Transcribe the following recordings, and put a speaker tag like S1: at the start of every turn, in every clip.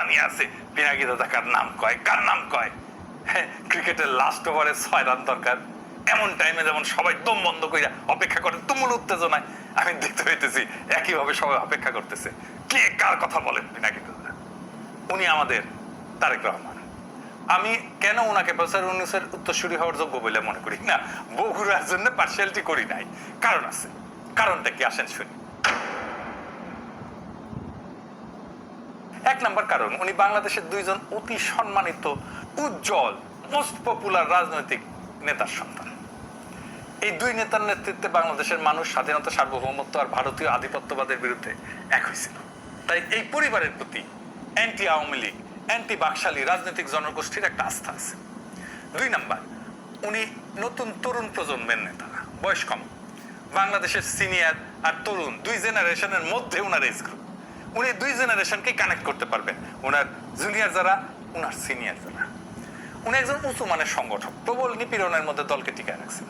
S1: জানা নিয়ে আছে পিনাকি দাদা কার নাম কয়, কার নাম কয়। হ্যাঁ, ক্রিকেটের লাস্ট ওভারে 6 রান দরকার, এমন টাইমে যেমন সবাই দম বন্ধ করে অপেক্ষা করে তুমুল উত্তেজনায়, আমি দেখতে হইতেছি একইভাবে সবাই অপেক্ষা করতেছে কে কার কথা বলেন পিনাকি দাদা। উনি আমাদের তারেক রহমান। আমি কেন ওনাকে প্রফেসর ইউনূসের উত্তরসূরি হওয়ার যোগ্য বলে মনে করি না, বগুড়ার জন্য পার্সিয়ালিটি করি নাই, কারণ আছে। কারণটা কি আসেন শুনি। এক নাম্বার কারণ, উনি বাংলাদেশের দুইজন অতি সম্মানিত, উজ্জ্বল, মোস্ট পপুলার রাজনৈতিক নেতার সন্তান। এই দুই নেতার নেতৃত্বে বাংলাদেশের মানুষ স্বাধীনতা, সার্বভৌমত্ব আর ভারতীয় আধিপত্যবাদের বিরুদ্ধে এক হয়েছিল। তাই এই পরিবারের প্রতি অ্যান্টি আওয়ামী লীগ, অ্যান্টি বাকশালী রাজনৈতিক জনগোষ্ঠীর একটা আস্থা আছে। 2 নাম্বার, উনি নতুন তরুণ প্রজন্মের নেতা, বয়স কম। বাংলাদেশের সিনিয়র আর তরুণ 2 জেনারেশনের মধ্যে উনার এজ গ্রুপ। উনি 2 জেনারেশনকে কানেক্ট করতে পারবেন, ওনার জুনিয়র যারা, ওনার সিনিয়র যারা। উনি একজন উঁচু মানের সংগঠক, প্রবল নিপীড়নের মধ্যে দলকে টিকায় রাখছেন।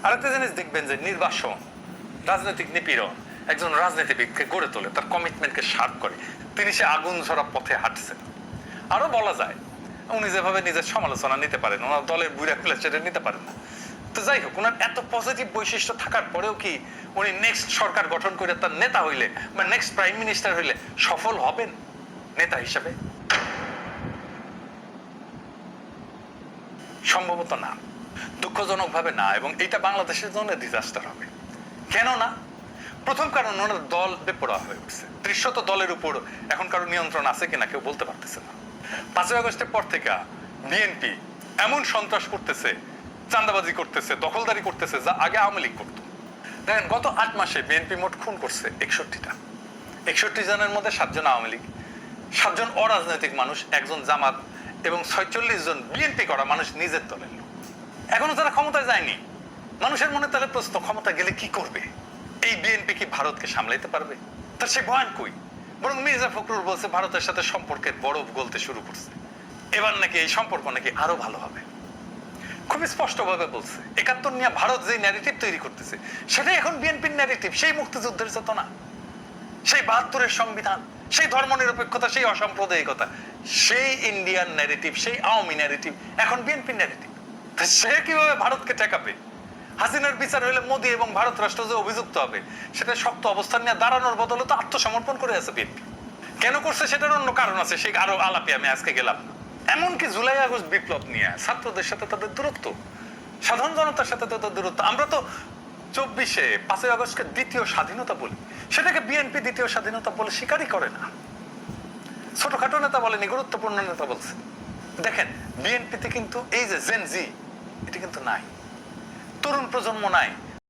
S1: আরেকটা জিনিস দেখবেন যে নির্বাসন, রাজনৈতিক নিপীড়ন একজন রাজনীতিবিদকে গড়ে তোলে, তার কমিটমেন্টকে শার্প করে। তিনি সে আগুন ঝরা পথে হাঁটছেন। আরো বলা যায়, উনি যেভাবে নিজের সমালোচনা নিতে পারেন, ওনার দলের বুড়া খুলে চেটে নিতে পারেন না। তো যাই হোক, ওনার এত পজিটিভ বৈশিষ্ট্য থাকার পরেও কি উনি নেক্সট সরকার গঠন করে তার নেতা হইলে বা নেক্সট প্রাইম মিনিস্টার হইলে সফল হবেন নেতা হিসাবে? সম্ভবত না, দুঃখজনক ভাবে না। এবং এটা বাংলাদেশের জন্য ডিজাস্টার হবে। কেন না? প্রথম কারণ, ওনার দল বেপরোয়া হয়ে উঠছে। দৃশ্যত দলের উপর এখন কারো নিয়ন্ত্রণ আছে কিনা কেউ বলতে পারতেছে না। 5ই আগস্টের পর থেকে বিএনপি এমন সন্ত্রাস করতেছে, চাঁদাবাজি করতেছে, দখলদারি করতেছে যা আগে আওয়ামী লীগ করতো। দেখেন, গত 8 মাসে বিএনপি মোট খুন করছে 61টা। 61 জনের মধ্যে 7 জন আওয়ামী লীগ, 7 জন অরাজনৈতিক মানুষ, 1 জন জামাত এবং 46 জন বিএনপি করা মানুষ নিজের দলের লোক। এখনো তারা ক্ষমতায় যায়নি। মানুষের মনে তাহলে প্রশ্ন, ক্ষমতা গেলে কি করবে? এই বিএনপি কি ভারতকে সামলাইতে পারবে? তার সে বয়ান কই? বরং মির্জা ফখরুল বলছে ভারতের সাথে সম্পর্কের বরফ গলতে শুরু করছে, এবার নাকি এই সম্পর্ক নাকি আরো ভালো হবে। খুবই স্পষ্টভাবে বলছে 71 নিয়ে ভারত যে ন্যারেটিভ তৈরি করতেছে সেটাই এখন বিএনপির ন্যারেটিভ। সেই মুক্তিযুদ্ধের চেতনা, সেই 72-এর সংবিধান, সেই ধর্মনিরপেক্ষতা, সেই অসাম্প্রদায়িকতা, সেই ইন্ডিয়ান ন্যারেটিভ, সেই আওয়ামী ন্যারেটিভ এখন বিএনপির ন্যারেটিভ। সে কিভাবে ভারতকে ঠেকাবে? হাসিনার বিচার হইলে মোদী এবং ভারত রাষ্ট্র যে অভিযুক্ত হবে, সেটা শক্ত অবস্থান নিয়ে দাঁড়ানোর বদলে তো আত্মসমর্পণ করে আছে বিএনপি। কেন করছে সেটার অন্য কারণ আছে, সেই আরো আলাপে আমি আজকে গেলাম না। এমনকি জুলাই আগস্ট বিপ্লব নিয়ে ছাত্রদের সাথে তাদের দূরত্ব, সাধারণ জনতার সাথে তাদের দূরত্ব। আমরা তো 24-এ 5ই আগস্টকে দ্বিতীয় স্বাধীনতা বলি, সেটাকে বিএনপি দ্বিতীয় স্বাধীনতা বলে স্বীকারই করে না। ছোটখাটো নেতা বলেনি, গুরুত্বপূর্ণ নেতা বলছে। দেখেন, বিএনপিতে কিন্তু এই যে জেন জি, এটা কিন্তু নাই, তরুণ প্রজন্ম নাই।